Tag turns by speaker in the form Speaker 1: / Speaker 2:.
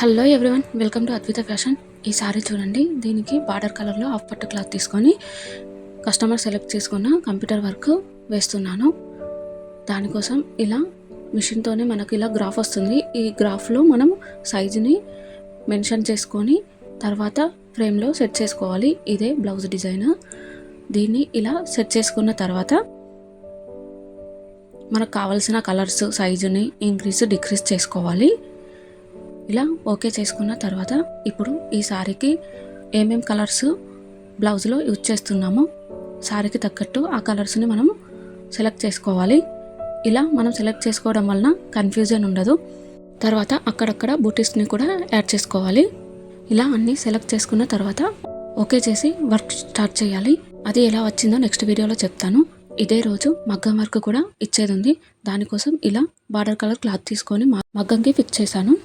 Speaker 1: Hello everyone, welcome to Advitha fashion. ఈ sorry చూడండి, దీనికి బార్డర్ కలర్లో హాఫ్ పట్టు క్లాత్ తీసుకొని కస్టమర్ సెలెక్ట్ చేసుకున్న కంప్యూటర్ వర్క్ వేస్తున్నాను. దానికోసం ఇలా మిషన్తోనే మనకు ఇలా గ్రాఫ్ వస్తుంది. ఈ గ్రాఫ్లో మనం సైజుని మెన్షన్ చేసుకొని తర్వాత ఫ్రేమ్లో సెట్ చేసుకోవాలి. ఇదే బ్లౌజ్ డిజైన్. దీన్ని ఇలా సెట్ చేసుకున్న తర్వాత మనకు కావాల్సిన కలర్స్ సైజుని ఇంక్రీజ్ డిక్రీజ్ చేసుకోవాలి. ఇలా ఓకే చేసుకున్న తర్వాత ఇప్పుడు ఈ సారీకి ఏమేం కలర్స్ బ్లౌజ్లో యూజ్ చేస్తున్నామో సారీకి తగ్గట్టు ఆ కలర్స్ని మనం సెలెక్ట్ చేసుకోవాలి. ఇలా మనం సెలెక్ట్ చేసుకోవడం వలన కన్ఫ్యూజన్ ఉండదు. తర్వాత అక్కడక్కడ బూటీస్ని కూడా యాడ్ చేసుకోవాలి. ఇలా అన్నీ సెలెక్ట్ చేసుకున్న తర్వాత ఓకే చేసి వర్క్ స్టార్ట్ చేయాలి. అది ఎలా వచ్చిందో నెక్స్ట్ వీడియోలో చెప్తాను. ఇదే రోజు మగ్గం వర్క్ కూడా ఇచ్చేది ఉంది. దానికోసం ఇలా బార్డర్ కలర్ క్లాత్ తీసుకొని మగ్గంకి ఫిక్స్ చేశాను.